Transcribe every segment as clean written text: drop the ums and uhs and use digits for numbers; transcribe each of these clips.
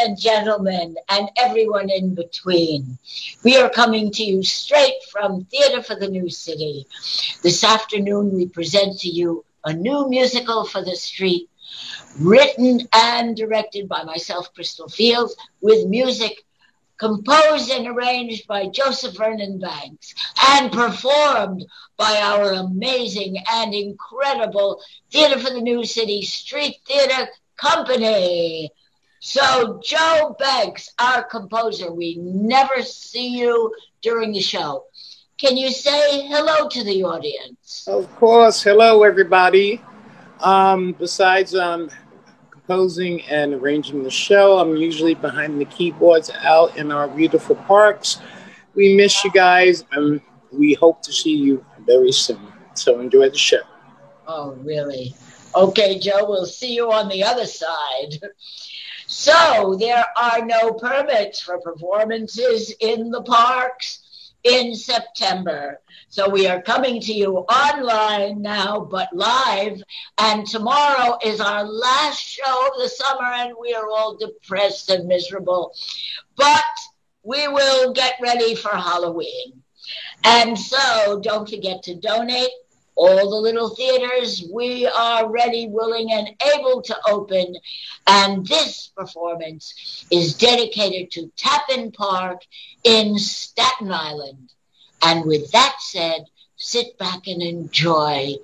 and gentlemen, and everyone in between. We are coming to you straight from Theatre for the New City. This afternoon, we present to you a new musical for the street, written and directed by myself, Crystal Fields, with music composed and arranged by Joseph Vernon Banks, and performed by our amazing and incredible Theatre for the New City Street Theatre Company. So, Joe Banks, our composer, we never see you during the show. Can you say hello to the audience? Of course. Hello, everybody. Besides composing and arranging the show, I'm usually behind the keyboards out in our beautiful parks. We miss you guys, and we hope to see you very soon. So enjoy the show. Oh, really? Okay, Joe, we'll see you on the other side. So there are no permits for performances in the parks in September. So we are coming to you online now, but live. And tomorrow is our last show of the summer, and we are all depressed and miserable. But we will get ready for Halloween. And so don't forget to donate. All the little theaters, we are ready, willing, and able to open. And this performance is dedicated to Tappan Park in Staten Island. And with that said, sit back and enjoy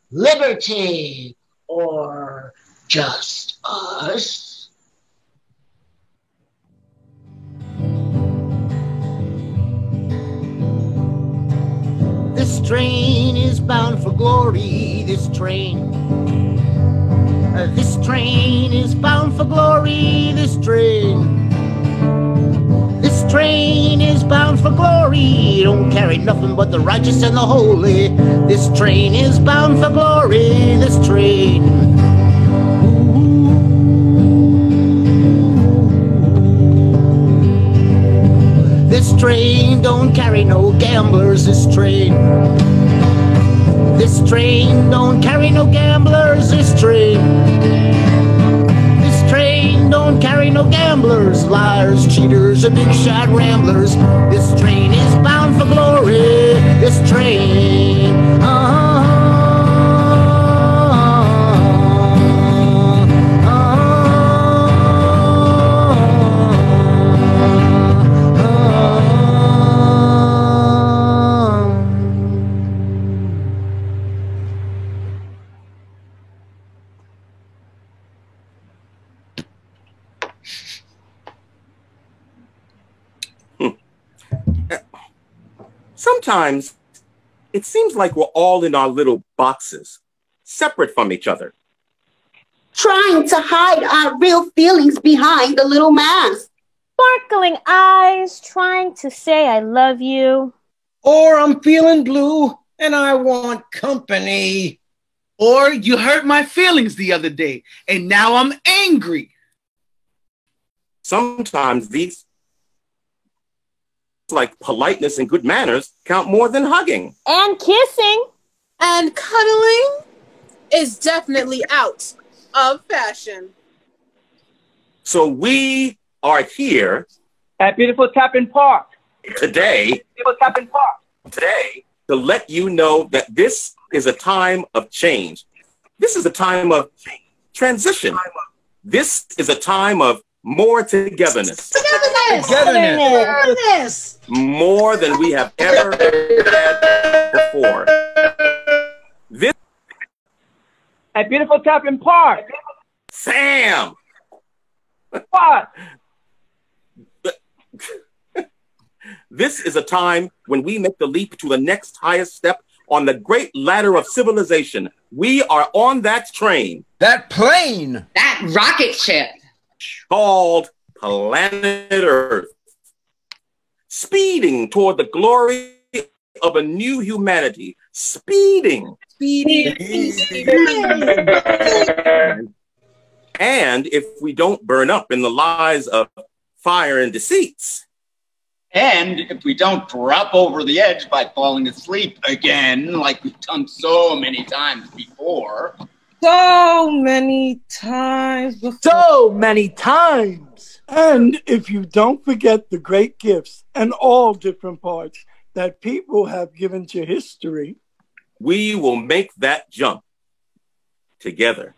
Liberty or Just Us. This train is bound for glory, this train. This train is bound for glory, this train. This train is bound for glory, don't carry nothing but the righteous and the holy. This train is bound for glory, this train. This train don't carry no gamblers, this train. This train don't carry no gamblers, this train. This train don't carry no gamblers, liars, cheaters, and big shot ramblers. This train is bound for glory, this train. Sometimes it seems like we're all in our little boxes, separate from each other. Trying to hide our real feelings behind a little mask. Sparkling eyes, trying to say I love you. Or I'm feeling blue and I want company. Or you hurt my feelings the other day and now I'm angry. Sometimes these, like politeness and good manners, count more than hugging. And kissing. And cuddling is definitely out of fashion. So we are here at beautiful Tappan Park today to let you know that this is a time of change. This is a time of Transition. This is a time of more togetherness. Togetherness. More than we have ever had before. This at beautiful Tappan Park. Sam! What? This is a time when we make the leap to the next highest step on the great ladder of civilization. We are on that train. That plane. That rocket ship. Called Planet Earth. Speeding toward the glory of a new humanity. Speeding. And if we don't burn up in the lies of fire and deceits. And if we don't drop over the edge by falling asleep again, like we've done so many times before. So many times before. So many times. And if you don't forget the great gifts and all different parts that people have given to history, we will make that jump together.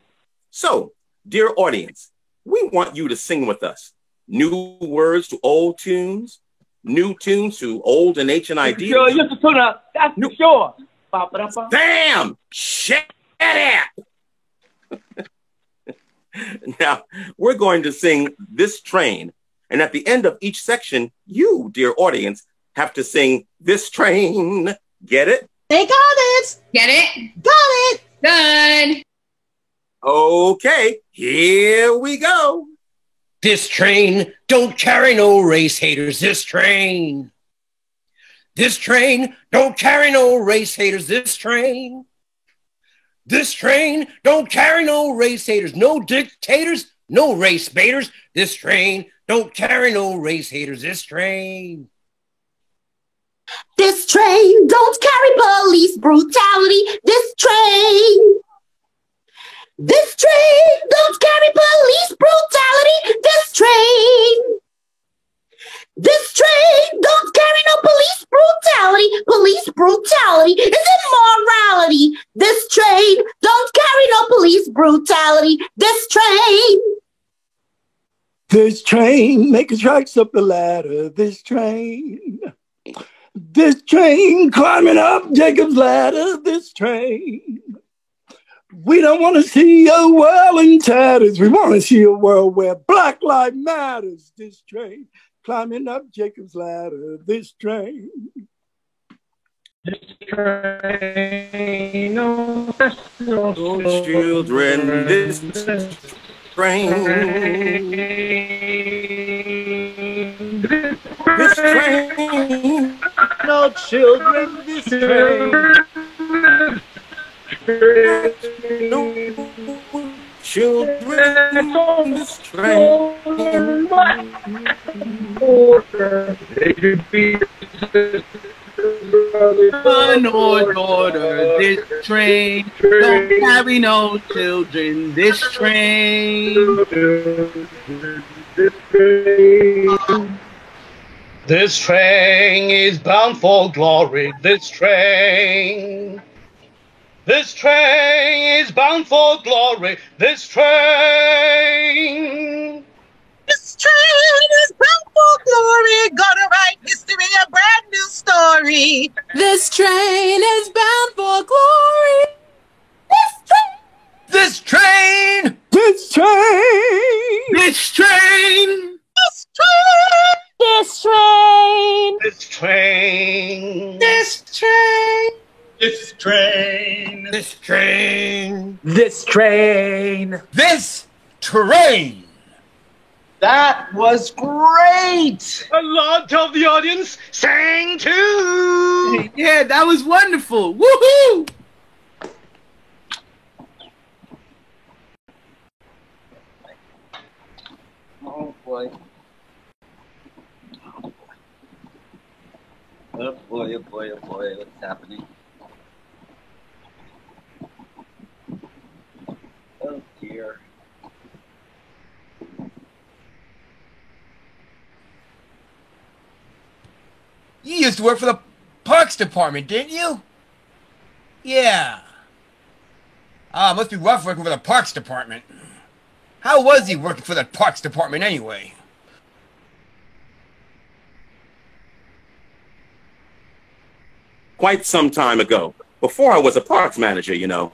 So, dear audience, we want you to sing with us. New words to old tunes, new tunes to old and ancient ideas. Sure, just a tuna. That's for sure. Damn! Shut up! Now, we're going to sing This Train. And at the end of each section, you, dear audience, have to sing This Train. Get it? They got it. Get it? Got it. Done. Okay, here we go. This train don't carry no race haters. This train. This train don't carry no race haters. This train. This train don't carry no race haters, no dictators, no race baiters. This train don't carry no race haters. This train. This train don't carry police brutality. This train. This train don't carry police brutality. This train. This train don't carry no police brutality. Police brutality is immorality. This train don't carry no police brutality. This train. this train making tracks up the ladder. This train climbing up Jacob's ladder. This train. We don't want to see a world in tatters. We want to see a world where Black Lives Matters. This train climbing up Jacob's ladder. This train. This train, no children, this train. This train. No children, this train. No children on this train. They could be son or daughter. This train don't carry no children. This train. This train is bound for glory. This train. This train is bound for glory. This train. This train is bound for glory. Gonna write history, a brand new story. This train is bound for glory. This train. This train. This train. This train. This train. This train. This train. This train. This train. This train. This train. That was great. A lot of the audience sang too. Yeah, that was wonderful. Woohoo! Oh boy. Oh boy, oh boy, oh boy, what's happening? Oh dear. You used to work for the Parks Department, didn't you? Yeah. Must be rough working for the Parks Department. How was he working for the Parks Department anyway? Quite some time ago, before I was a parks manager, you know.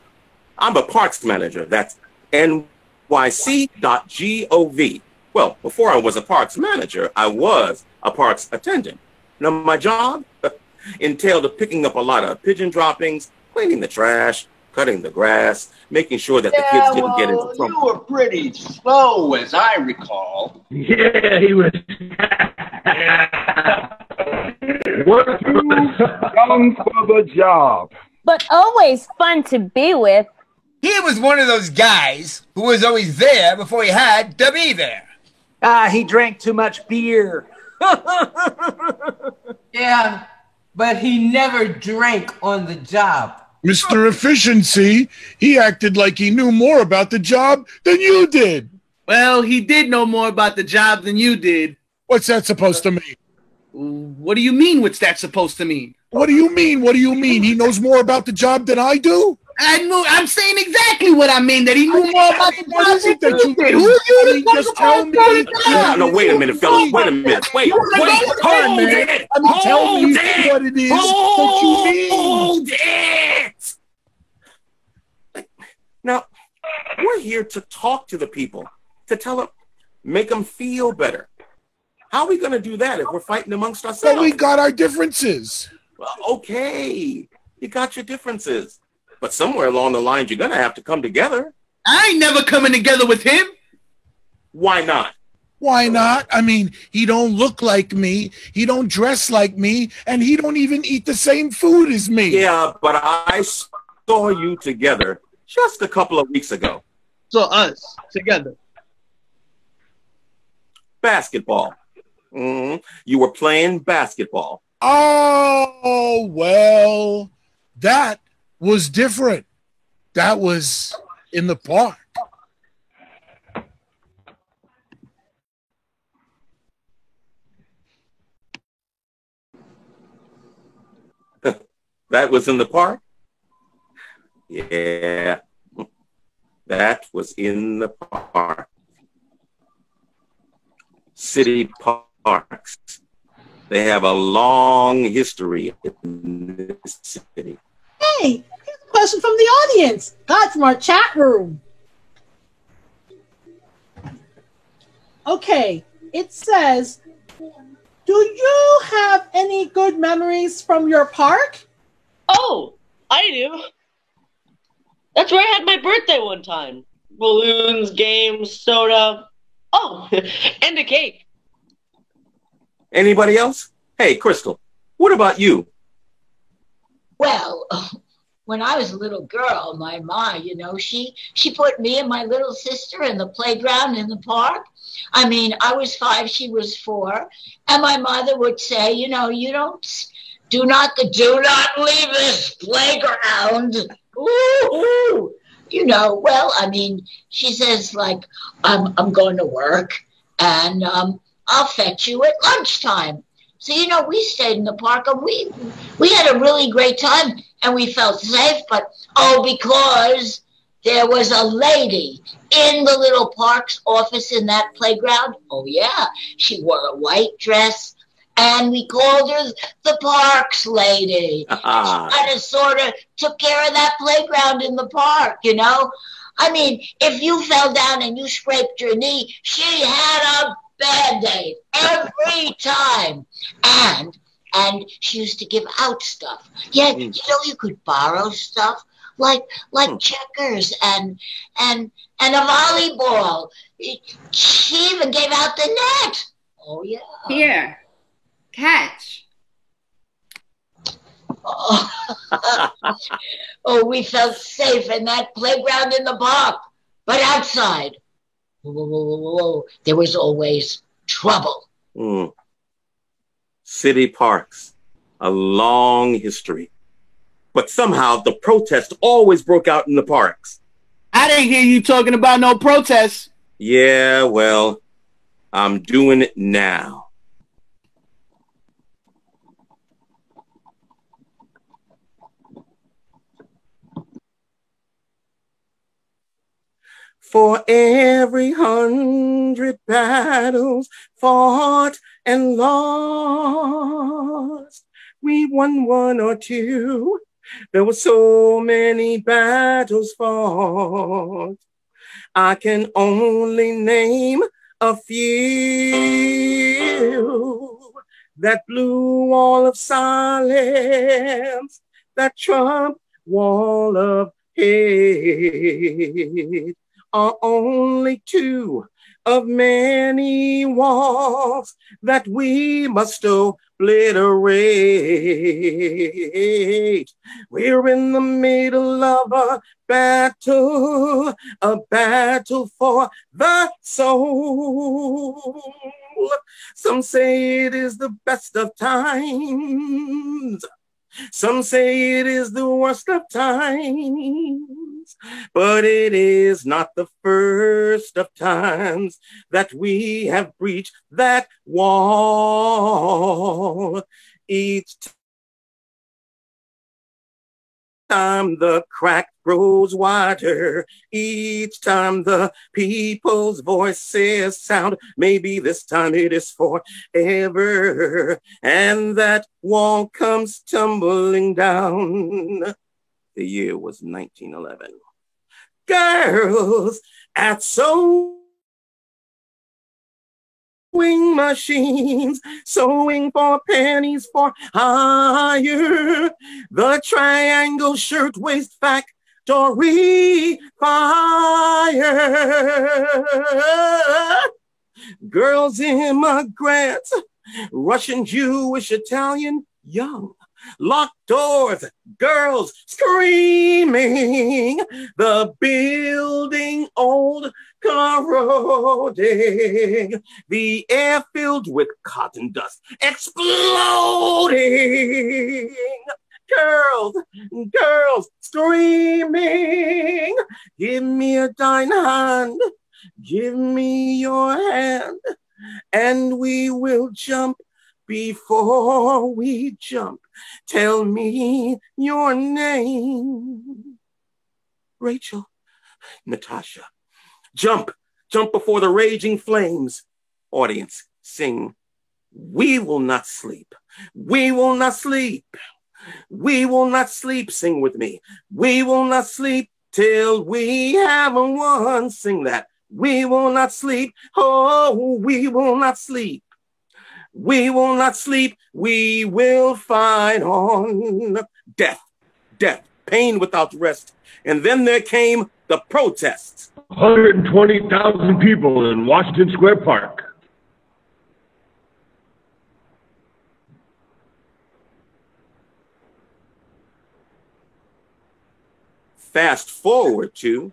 I'm a parks manager. That's nyc.gov. Well, before I was a parks manager, I was a parks attendant. Now, my job entailed picking up a lot of pigeon droppings, cleaning the trash, cutting the grass, making sure that the kids didn't get into trouble. You were pretty slow, as I recall. Yeah, he was. We're too young for the job. But always fun to be with. He was one of those guys who was always there before he had to be there. He drank too much beer. Yeah, but he never drank on the job. Mr. Efficiency, he acted like he knew more about the job than you did. Well, he did know more about the job than you did. What's that supposed to mean? What do you mean, what's that supposed to mean? What do you mean? What do you mean? He knows more about the job than I do? I'm saying exactly what I mean, that he knew more about the What job is it than that you did. did? Who are you to Just talk tell about me. the job? No, wait a minute, fellas. Wait a minute. Wait. Hold it. I mean, tell me Hold it. what it is that you mean. Hold it. Now, we're here to talk to the people, to tell them, make them feel better. How are we going to do that if we're fighting amongst ourselves? But we got our differences. Well, okay, you got your differences. But somewhere along the lines, you're going to have to come together. I ain't never coming together with him. Why not? Why not? I mean, he don't look like me, he don't dress like me, and he don't even eat the same food as me. Yeah, but I saw you together just a couple of weeks ago. So us, together. Basketball. You were playing basketball. Oh, well, that was different. That was in the park. That was in the park? Yeah, that was in the park. City parks. They have a long history in this city. Hey, here's a question from the audience. Got from our chat room. Okay, it says, do you have any good memories from your park? Oh, I do. That's where I had my birthday one time. Balloons, games, soda. Oh, and a cake. Anybody else? Hey, Crystal, what about you? Well, when I was a little girl, my ma, she put me and my little sister in the playground in the park. I mean, I was 5, she was 4, and my mother would say, do not leave this playground. Ooh. Well, I mean, she says, like, I'm going to work, and I'll fetch you at lunchtime. So, we stayed in the park, and we had a really great time, and we felt safe, but, because there was a lady in the little park's office in that playground. Oh, yeah. She wore a white dress, and we called her the parks lady. She kind of sort of took care of that playground in the park, I mean, if you fell down and you scraped your knee, she had a Band-Aid every time. And she used to give out stuff. Yeah, you could borrow stuff like checkers and a volleyball. She even gave out the net. Oh, yeah. Here, catch. Oh, we felt safe in that playground in the park. But outside, whoa, there was always trouble. City parks, a long history. But somehow the protest always broke out in the parks. I didn't hear you talking about no protests. Yeah, well, I'm doing it now. For every 100 battles fought and lost, we won 1 or 2. There were so many battles fought. I can only name a few. That blue wall of silence, that Trump wall of hate, are only 2 of many walls that we must obliterate. We're in the middle of a battle for the soul. Some say it is the best of times. Some say it is the worst of times. times, but it is not the first of times that we have breached that wall. Each time the crack grows wider, each time the people's voices sound, maybe this time it is forever, and that wall comes tumbling down. The year was 1911. Girls at sewing machines, sewing for pennies for hire. The Triangle Shirtwaist Factory fire. Girls, immigrants, Russian, Jewish, Italian, young. Locked doors, girls screaming, the building old, corroding, the air filled with cotton dust, exploding. Girls screaming, give me a dying hand, give me your hand, and we will jump before we jump. Tell me your name. Rachel, Natasha. Jump before the raging flames. Audience, sing. We will not sleep. We will not sleep. We will not sleep. Sing with me. We will not sleep till we have won. Sing that. We will not sleep. Oh, we will not sleep. We will not sleep. We will fight on. Death, pain without rest. And then there came the protests. 120,000 people in Washington Square Park. Fast forward to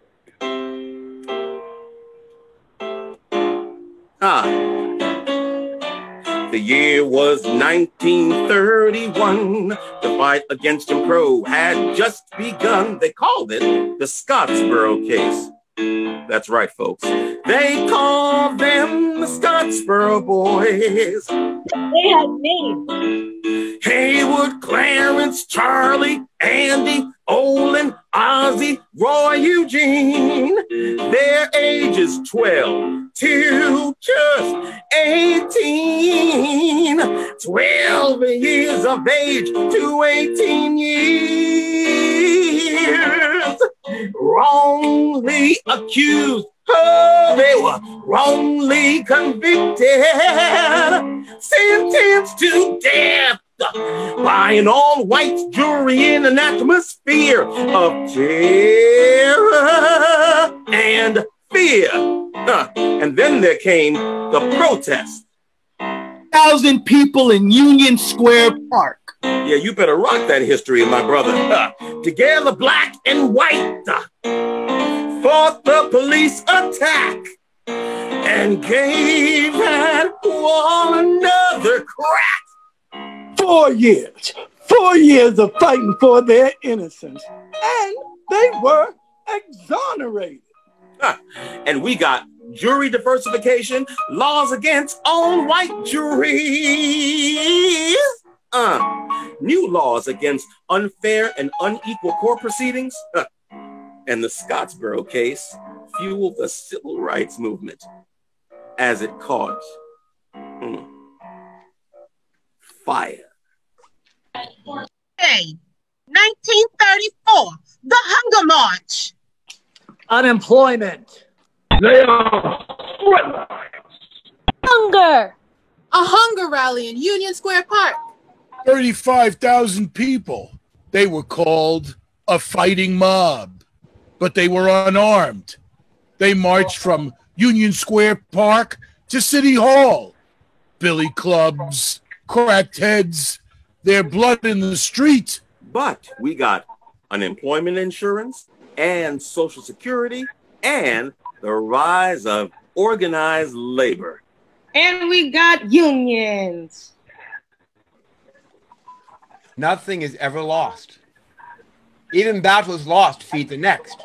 the year was 1931. The fight against Jim Crow had just begun. They called it the Scottsboro case. That's right, folks. They called them the Scottsboro Boys. They had names. Haywood, Clarence, Charlie, Andy, Olin, Ozzie, Roy, Eugene. Their ages 12 to just 18. 12 years of age to 18 years. Wrongly accused. Oh, they were wrongly convicted. Sentenced to death by an all-white jury in an atmosphere of terror and fear. And then there came the protest. 1,000 people in Union Square Park. Yeah, you better rock that history, my brother. Together, black and white, fought the police attack and gave that wall another crack. 4 years. 4 years of fighting for their innocence. And they were exonerated. And we got jury diversification, laws against all white juries, new laws against unfair and unequal court proceedings, and the Scottsboro case fueled the civil rights movement as it caught fire. Hey, 1934, the Hunger March. Unemployment. Layoffs. Hunger. A hunger rally in Union Square Park. 35,000 people. They were called a fighting mob, but they were unarmed. They marched from Union Square Park to City Hall. Billy clubs, cracked heads, their blood in the street. But we got unemployment insurance and Social Security and the rise of organized labor. And we got unions. Nothing is ever lost. Even battles lost feed the next.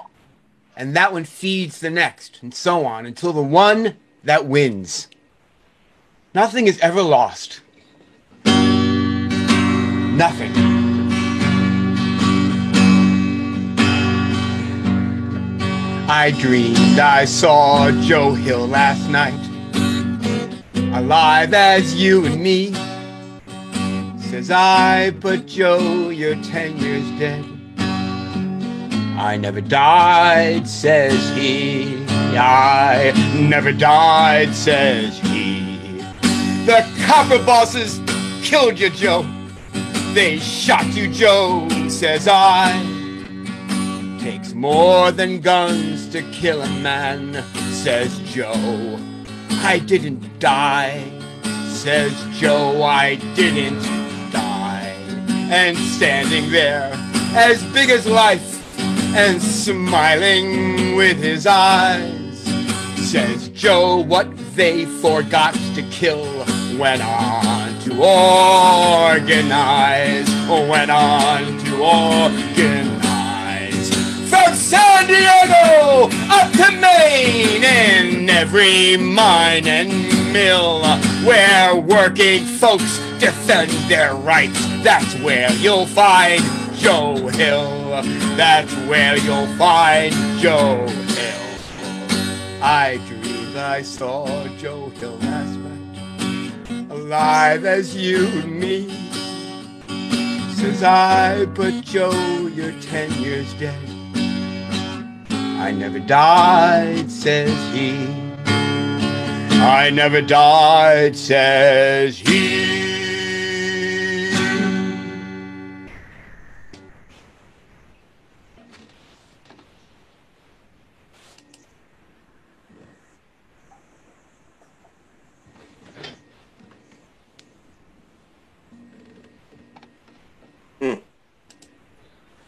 and that one feeds the next, and so on, until the one that wins. Nothing is ever lost. Nothing. I dreamed I saw Joe Hill last night, alive as you and me. Says I, but Joe, you're 10 years dead. I never died, says he. I never died, says he. The copper bosses killed you, Joe. They shot you, Joe, says I. Takes more than guns to kill a man, says Joe. I didn't die, says Joe, I didn't die. And standing there, as big as life, and smiling with his eyes, says Joe, what they forgot to kill went on to organize, went on to organize. From San Diego up to Maine, in every mine and mill, where working folks defend their rights, that's where you'll find Joe Hill. That's where you'll find Joe Hill. I dreamed I saw Joe Hill last night, alive as you and me. Says I, but Joe, you're 10 years dead. I never died, says he. I never died, says he.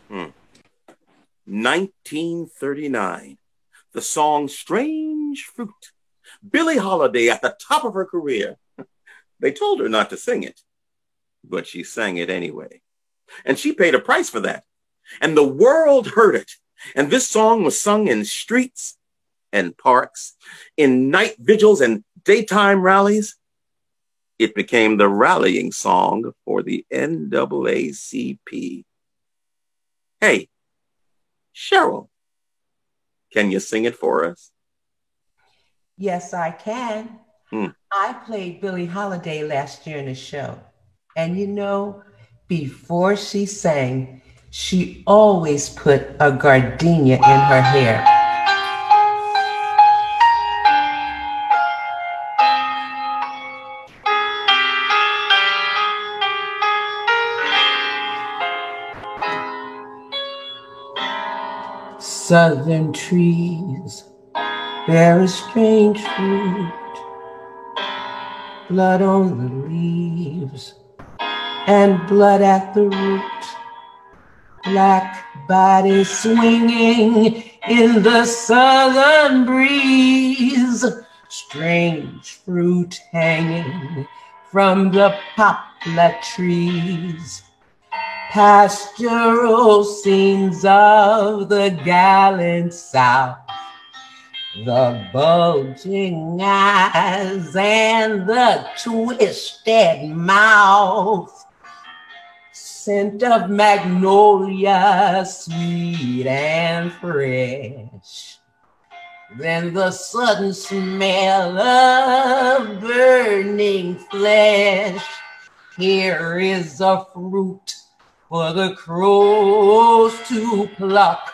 Hmm. 1939. The song Strange Fruit. Billie Holiday at the top of her career. They told her not to sing it, but she sang it anyway. And she paid a price for that. And the world heard it. And this song was sung in streets and parks, in night vigils and daytime rallies. It became the rallying song for the NAACP. Hey, Cheryl, can you sing it for us? Yes, I can. I played Billie Holiday last year in a show. And you know, before she sang, she always put a gardenia in her hair. Southern trees bear a strange fruit, blood on the leaves and blood at the root, black bodies swinging in the southern breeze, strange fruit hanging from the poplar trees. Pastoral scenes of the gallant South, the bulging eyes and the twisted mouth, scent of magnolia, sweet and fresh, then the sudden smell of burning flesh. Here is a fruit for the crows to pluck,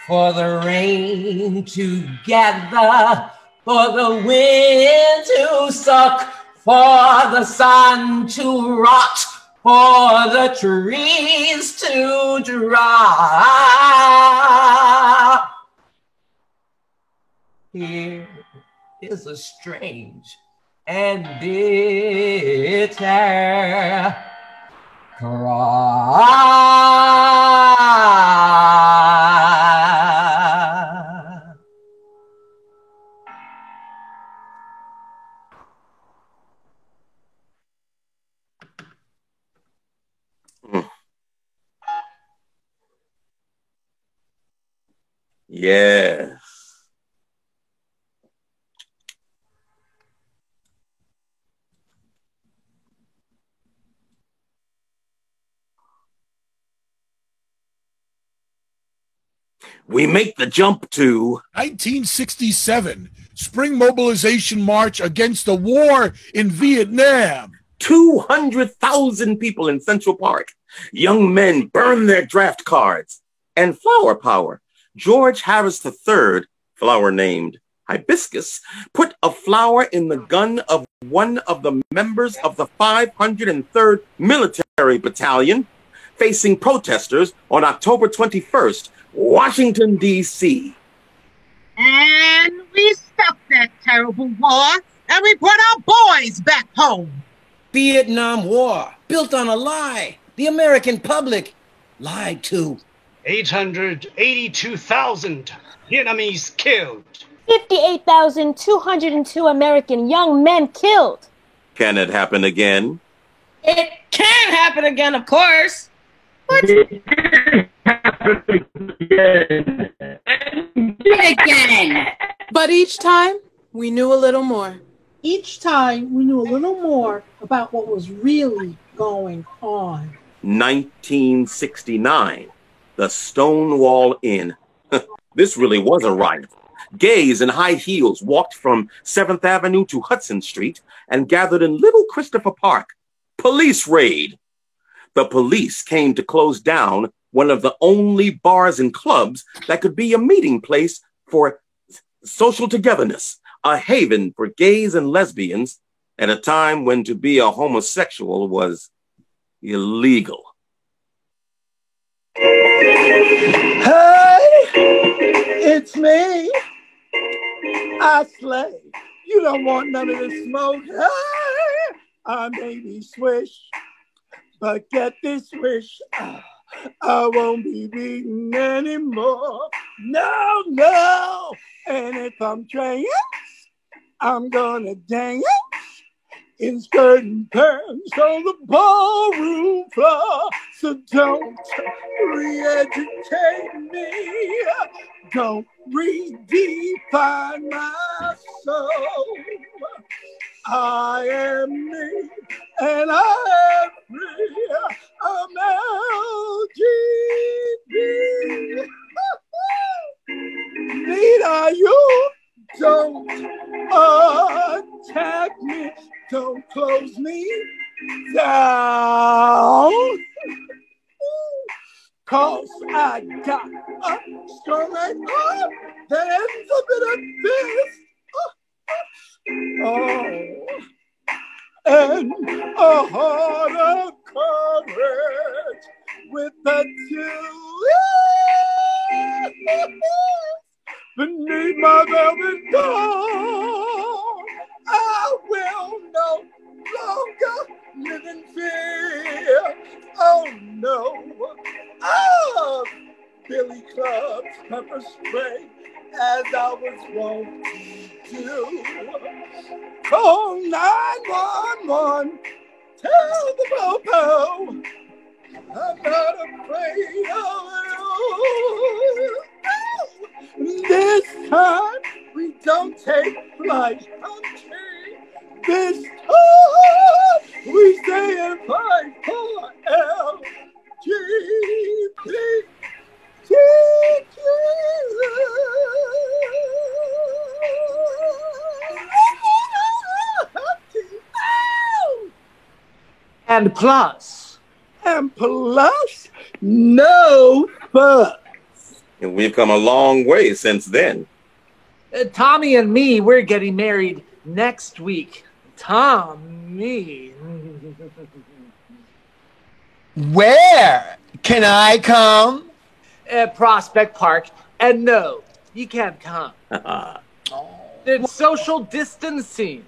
for the rain to gather, for the wind to suck, for the sun to rot, for the trees to drop. Here is a strange and bitter cry. Yes. We make the jump to 1967, Spring Mobilization March against the war in Vietnam. 200,000 people in Central Park. Young men burn their draft cards. And flower power. George Harris III, flower named Hibiscus, put a flower in the gun of one of the members of the 503rd Military Battalion facing protesters on October 21st, Washington, D.C. And we stopped that terrible war, and we brought our boys back home. Vietnam War, built on a lie. The American public lied to. 882,000 Vietnamese killed. 58,202 American young men killed. Can it happen again? It can happen again, of course. But again. But each time, we knew a little more. Each time, we knew a little more about what was really going on. 1969, the Stonewall Inn. This really was a riot. Gays in high heels walked from 7th Avenue to Hudson Street and gathered in Little Christopher Park. Police raid. The police came to close down one of the only bars and clubs that could be a meeting place for social togetherness, a haven for gays and lesbians at a time when to be a homosexual was illegal. Hey, it's me. I slay. You don't want none of this smoke. Hey, I may be swish, but get this wish. I won't be beaten anymore. No, no. And if I'm trans, I'm gonna dance in skirt and pants on the ballroom floor. So don't re-educate me. Don't redefine my soul. I am me, and I am free. I'm LGBT. Nina, you don't attack me. Don't close me down. 'Cause I got a strong right arm that ends up in a fist. Oh, and a heart of courage with the two beneath my velvet gown. I will no longer live in fear. Oh no, oh, Billy Club's pepper spray as I was wont to do. Call 911, tell the popo I'm not afraid of you. This time we don't take flight. This time we stay and fight for LGBTQ. And plus, no fuss. And we've come a long way since then. Tommy and me, we're getting married next week. Tommy. Where? Can I come? Prospect Park. And no, you can't come. It's social distancing.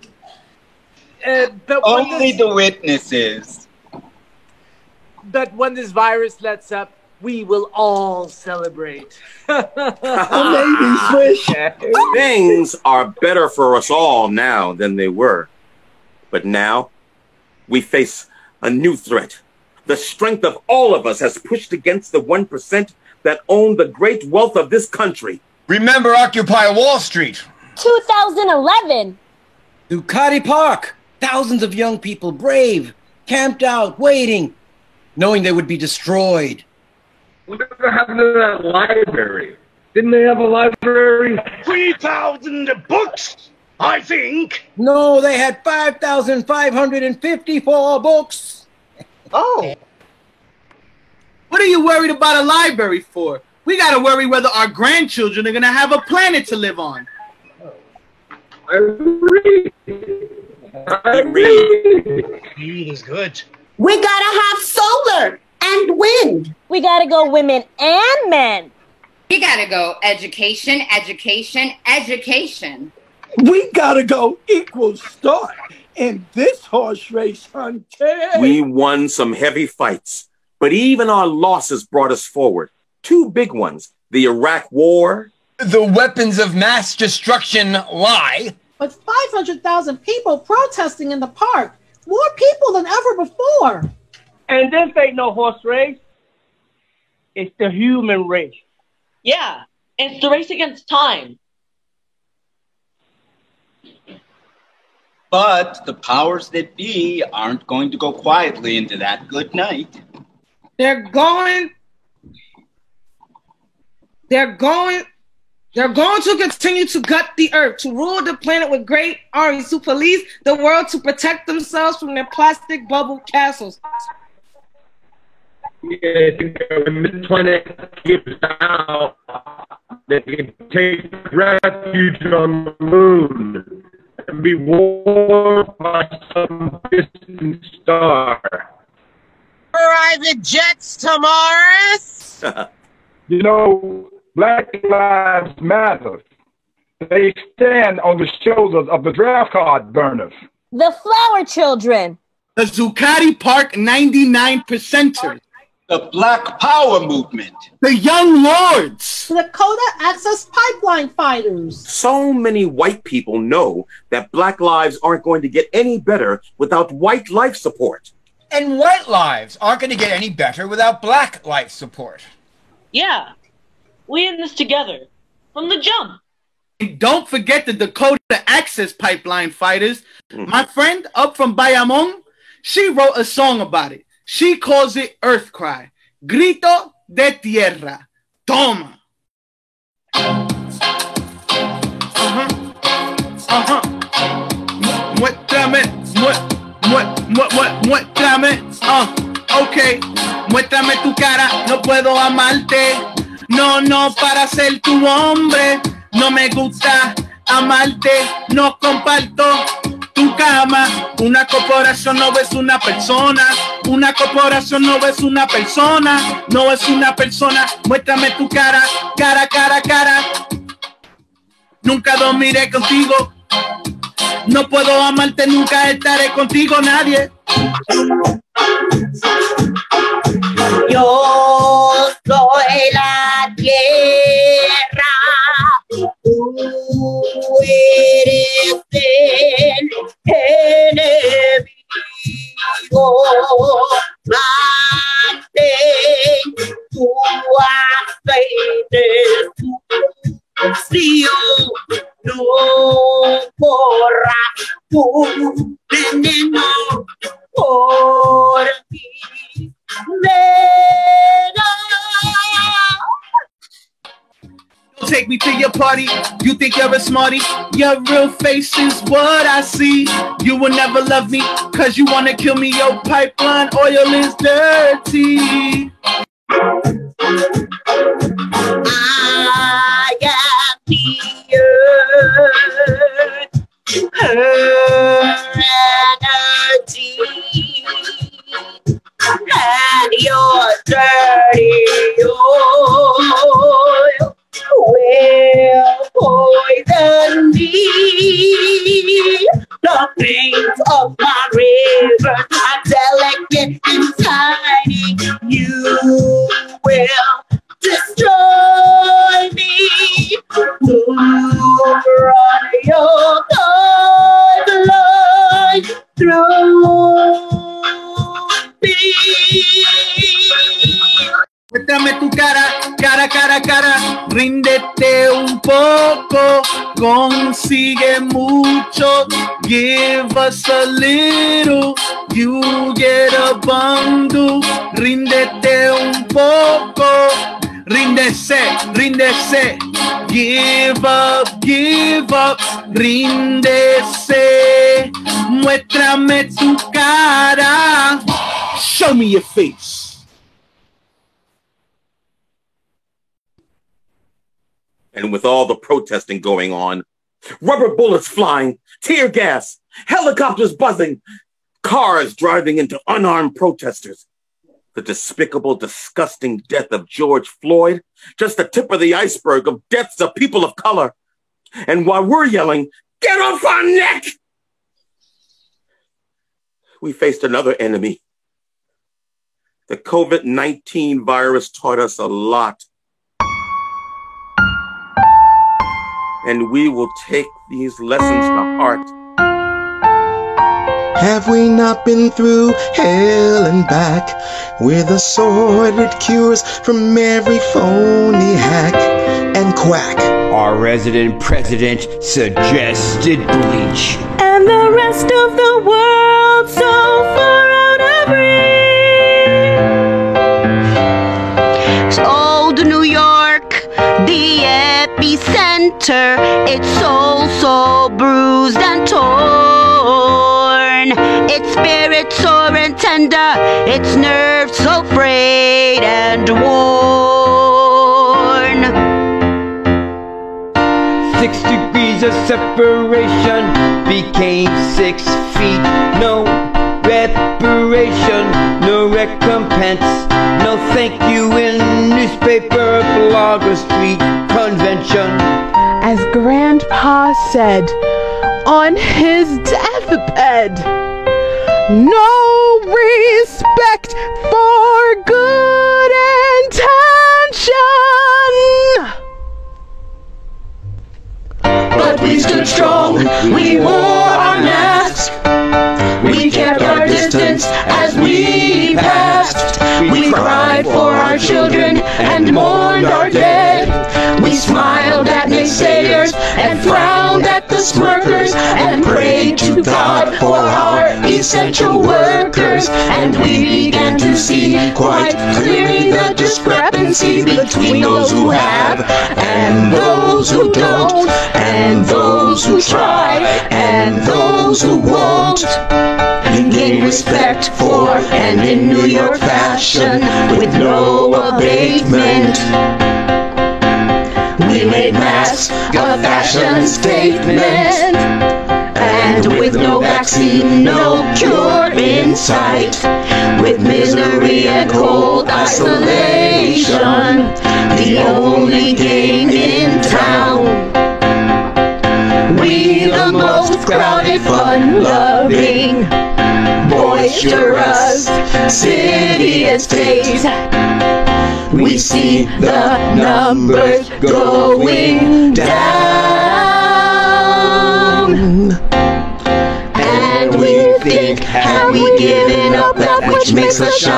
But only the witnesses. But when this virus lets up, we will all celebrate. Maybe swish. Things are better for us all now than they were. But now, we face a new threat. The strength of all of us has pushed against the 1% that own the great wealth of this country. Remember Occupy Wall Street. 2011. Ducati Park. Thousands of young people, brave, camped out, waiting, knowing they would be destroyed. Whatever happened to that library? Didn't they have a library? 3,000 books, I think. No, they had 5,554 books. Oh. What are you worried about a library for? We gotta worry whether our grandchildren are gonna have a planet to live on. I read. Read is good. We gotta have solar and wind. We gotta go women and men. We gotta go education, education, education. We gotta go equal start in this horse race hunting. We won some heavy fights, but even our losses brought us forward. 2 big ones, the Iraq War. The weapons of mass destruction lie. With 500,000 people protesting in the park, more people than ever before. And this ain't no horse race. It's the human race. Yeah, it's the race against time. But the powers that be aren't going to go quietly into that good night. They're going to continue to gut the earth, to rule the planet with great armies, to police the world, to protect themselves from their plastic bubble castles. Yeah, I think when this planet gives out, they can take refuge on the moon and be warmed by some distant star. Private jets to Mars. You know, Black Lives Matter. They stand on the shoulders of the draft card burners. The Flower Children. The Zuccotti Park 99%ers. The Black Power Movement. The Young Lords. The Dakota Access Pipeline Fighters. So many white people know that black lives aren't going to get any better without white life support. And white lives aren't going to get any better without black life support. Yeah, we in this together, from the jump. And don't forget the Dakota Access Pipeline Fighters. My friend up from Bayamon, she wrote a song about it. She calls it Earth Cry. Grito de Tierra. Toma. Muéstrame. Ok. Muéstrame tu cara. No puedo amarte. No, para ser tu hombre. No me gusta amarte. No comparto tu cama. Una corporación no es una persona. Una corporación no es una persona. No es una persona. Muéstrame tu cara. Cara. Nunca dormiré contigo. No puedo amarte, nunca estaré contigo, nadie. Yo soy la tierra, tú eres el enemigo. Mantén tu aceite, tu frío, no corras tu veneno por ti. Don't take me to your party. You think you're a smarty? Your real face is what I see. You will never love me, cause you wanna kill me. Your pipeline oil is dirty. I am the earth, her energy, and your dirty oil will poison me. The veins of my rivers are delicate and tiny. You will cara, ríndete un poco, consigue mucho, give us a little, you get a bundle, ríndete un poco, ríndese, give up, ríndese, muéstrame tu cara, show me your face. And with all the protesting going on, rubber bullets flying, tear gas, helicopters buzzing, cars driving into unarmed protesters, the despicable, disgusting death of George Floyd, just the tip of the iceberg of deaths of people of color. And while we're yelling, get off our neck, we faced another enemy. The COVID-19 virus taught us a lot. And we will take these lessons to heart. Have we not been through hell and back with assorted cures from every phony hack and quack? Our resident president suggested bleach. And the rest of the world so far out of reach. Old New York, the epicenter, it's so bruised and torn. Its spirit sore and tender, its nerves so frayed and worn. 6 degrees of separation became 6 feet. No reparation, no recompense, no thank you in newspaper, blogger, street convention. As Grandpa said on his deathbed, no respect for good intention. But we stood strong, we wore our masks, we kept our distance as we passed. We cried for our children and mourned our dead. We smiled at naysayers and frowned at the smirkers and prayed to God for our essential workers. And we began to see quite clearly the discrepancy between those who have and those who don't, and those who try and those who won't. You gain respect for, and in New York fashion, with no abatement, we made masks a fashion statement. And with no vaccine, no cure in sight, with misery and cold isolation, the only game in town, we the most crowded, fun-loving, boisterous city and state, we see the numbers going down, and we think, have we given up that which makes us shine,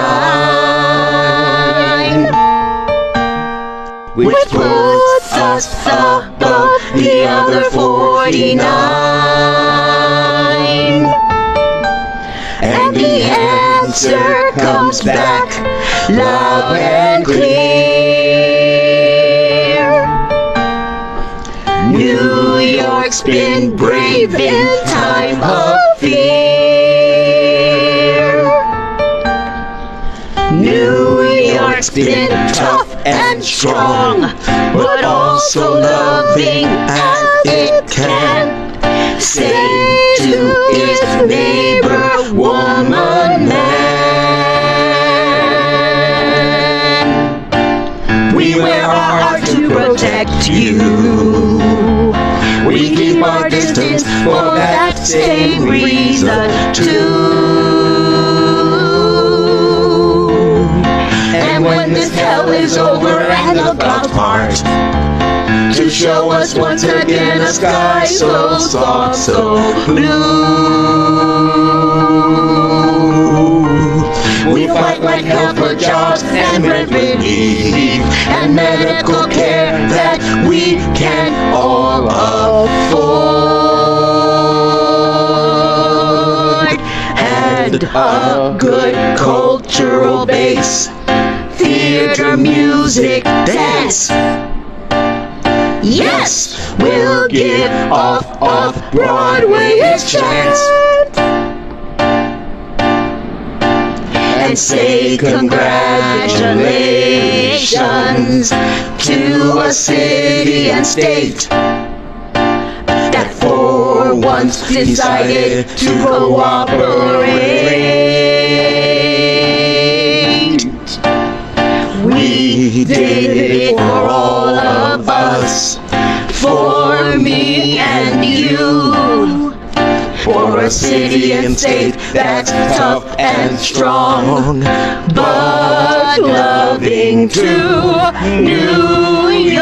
which puts us above the other 49? And the answer comes back loud and clear. New York's been brave in time of fear. New York's been tough and strong, but also loving as it can. Say to its neighbor, woman, man, we wear our heart to protect you. We keep our distance for that same reason too. And when this hell is over and the clouds part, to show us once again a sky so soft, so blue, We'll fight like hell for jobs and rent relief and medical care that we can all afford. And a good cultural base, theater, music, dance. Yes, we'll give off-Broadway its chance. And say congratulations to a city and state that for once decided to cooperate. We did it for all of us, for me and you, for a city and state that's tough and strong, but loving to New York.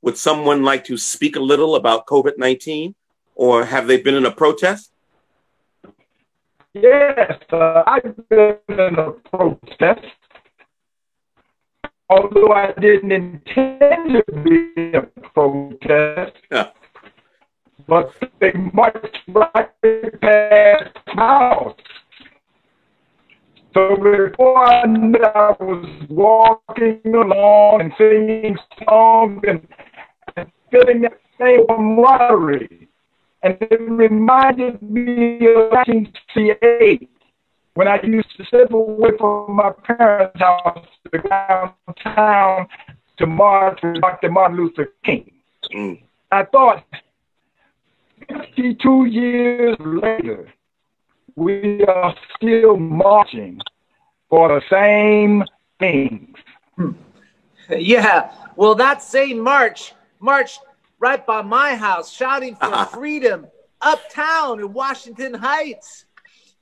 Would someone like to speak a little about COVID-19, or have they been in a protest? Yes, I've been in a protest. Although I didn't intend to be in a protest, but they marched right past the house. So before I knew it, I was walking along and singing songs and feeling that same camaraderie. And it reminded me of 1968, when I used to slip away from my parents' house to go downtown to march with Dr. Martin Luther King. I thought, 52 years later, we are still marching for the same things. Yeah, well, that same march marched right by my house, shouting for freedom uptown in Washington Heights.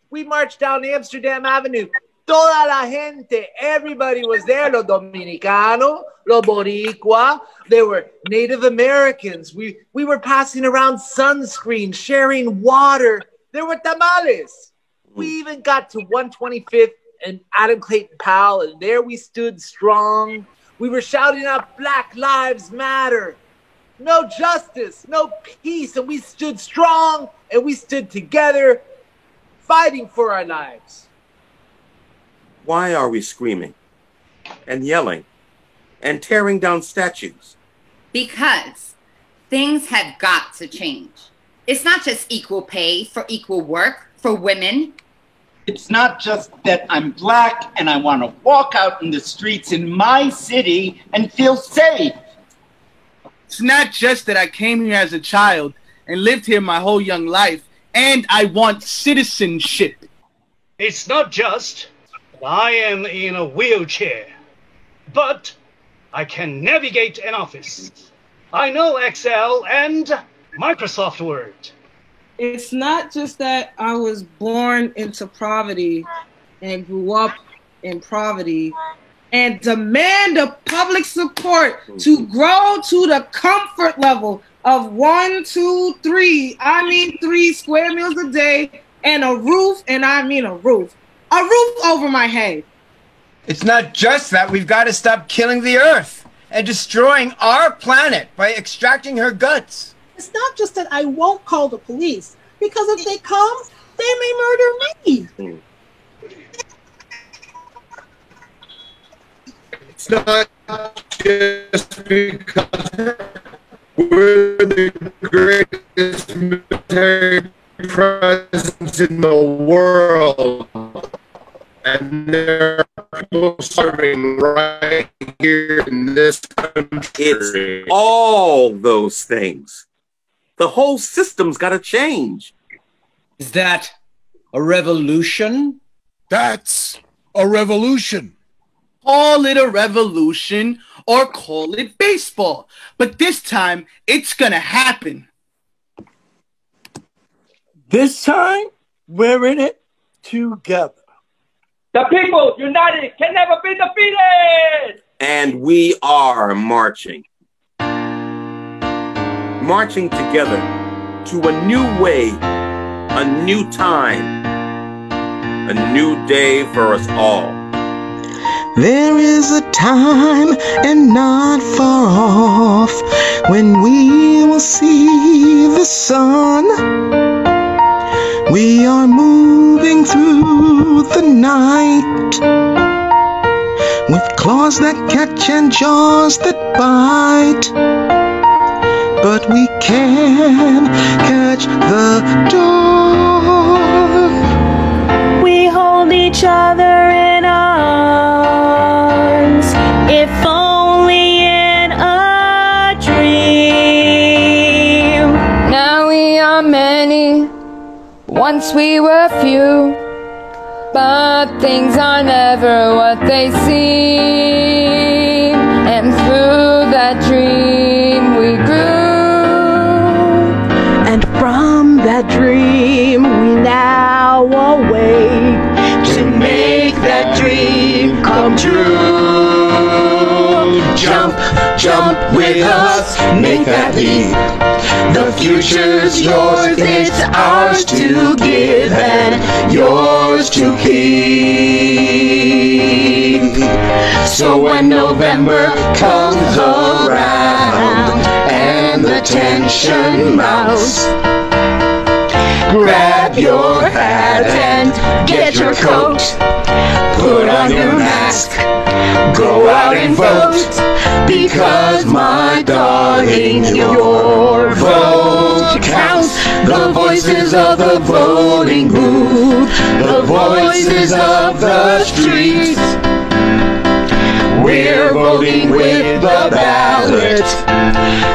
We marched down Amsterdam Avenue. Toda la gente, everybody was there. Los Dominicanos, los Boricua. There were Native Americans. We were passing around sunscreen, sharing water. There were tamales. We even got to 125th and Adam Clayton Powell, and there we stood strong. We were shouting out, Black Lives Matter. No justice, no peace, and we stood strong, and we stood together, fighting for our lives. Why are we screaming and yelling and tearing down statues? Because things have got to change. It's not just equal pay for equal work for women. It's not just that I'm Black and I want to walk out in the streets in my city and feel safe. It's not just that I came here as a child and lived here my whole young life, and I want citizenship. It's not just that I am in a wheelchair, but I can navigate an office. I know Excel and Microsoft Word. It's not just that I was born into poverty and grew up in poverty and demand of public support to grow to the comfort level of 1, 2, 3. I mean 3 square meals a day and a roof, and I mean a roof over my head. It's not just that we've got to stop killing the earth and destroying our planet by extracting her guts. It's not just that I won't call the police, because if they come, they may murder me. It's not just because we're the greatest military presence in the world, and there are people serving right here in this country. It's all those things. The whole system's got to change. Is that a revolution? That's a revolution. Call it a revolution or call it baseball. But this time, it's gonna happen. This time, we're in it together. The people united can never be defeated! And we are marching. Marching together to a new way, a new time, a new day for us all. There is a time and not far off when we will see the sun. We are moving through the night with claws that catch and jaws that bite. But we can catch the dark. We hold each other in arms, if only in a dream. Now we are many, once we were few, but things are never what they seem. And through that dream we grew, and from that dream we now awake to make that dream come true. Jump, jump with us, make that leap. The future's yours, it's ours to give and yours to keep. So when November comes around and the tension mounts, grab your hat and get your coat, put on your mask, go out and vote, because my darling, your vote counts. The voices of the voting booth, the voices of the streets. We're voting with the ballot,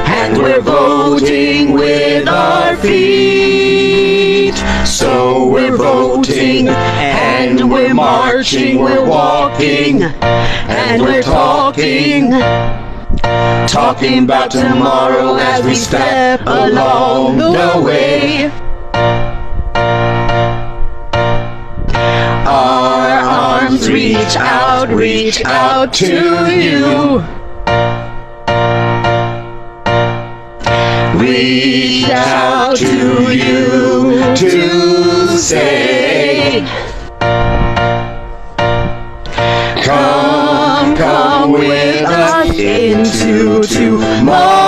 and we're voting with our feet. So we're voting, and we're marching, we're walking, and we're talking about tomorrow as we step along the way. Our arms reach out to you. Reach out to you to say, come with us into tomorrow.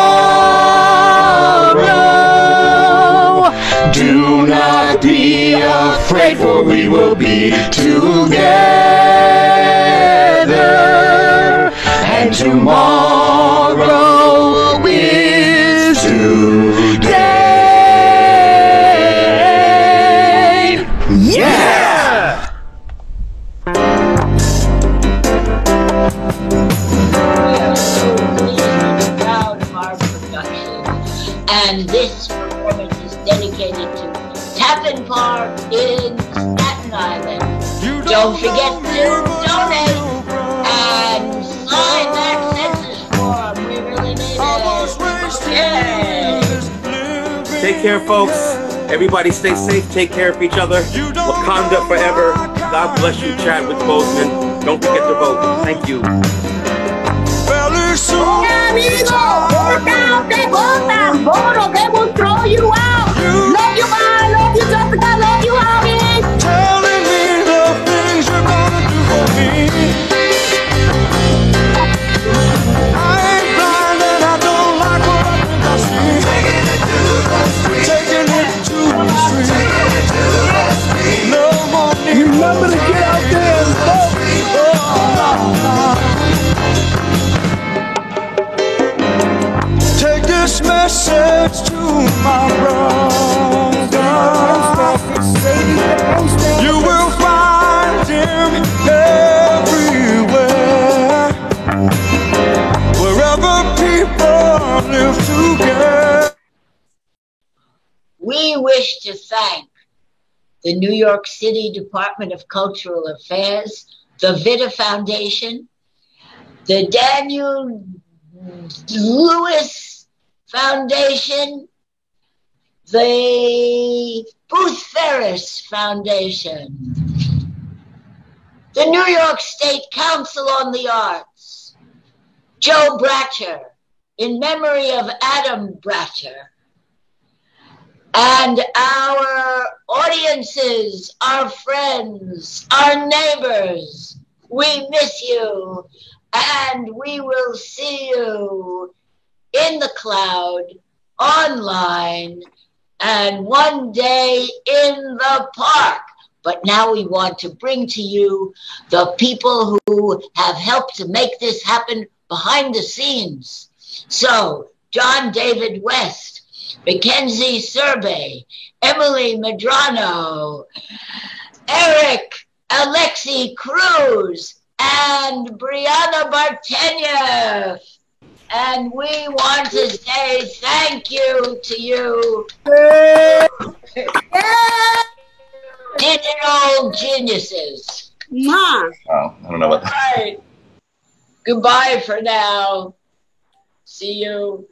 Do not be afraid, for we will be together. And tomorrow is today. Yeah! And this performance is dedicated to Tappan Park in Staten Island. Don't forget to donate and sign that census form. We really need it. Take care, folks. Everybody stay safe. Take care of each other. Wakanda forever. God bless you, Chadwick Boseman. Don't forget to vote. Thank you. Vote or they will throw you out. Love you, bye. Love you, Jessica. Love you, Holly. Telling me the things you're gonna do for me. I ain't blind and I don't like what I think I see. Taking it to the street. Taking it to the street. Taking it to the street. No more need. Remember to get out there and vote. Take this message to my brother. You will find him everywhere. Wherever people live together. We wish to thank the New York City Department of Cultural Affairs, the Vita Foundation, the Daniel Lewis Foundation, the Booth Ferris Foundation, the New York State Council on the Arts, Joe Bratcher, in memory of Adam Bratcher, And our audiences, our friends, our neighbors, we miss you. And we will see you in the cloud, online, and one day in the park. But now we want to bring to you the people who have helped to make this happen behind the scenes. So, John David West, Mackenzie Survey, Emily Medrano, Eric Alexi Cruz, and Brianna Barteniev. And we want to say thank you to you. Digital geniuses. Oh, I don't know what that. All right. Goodbye for now. See you.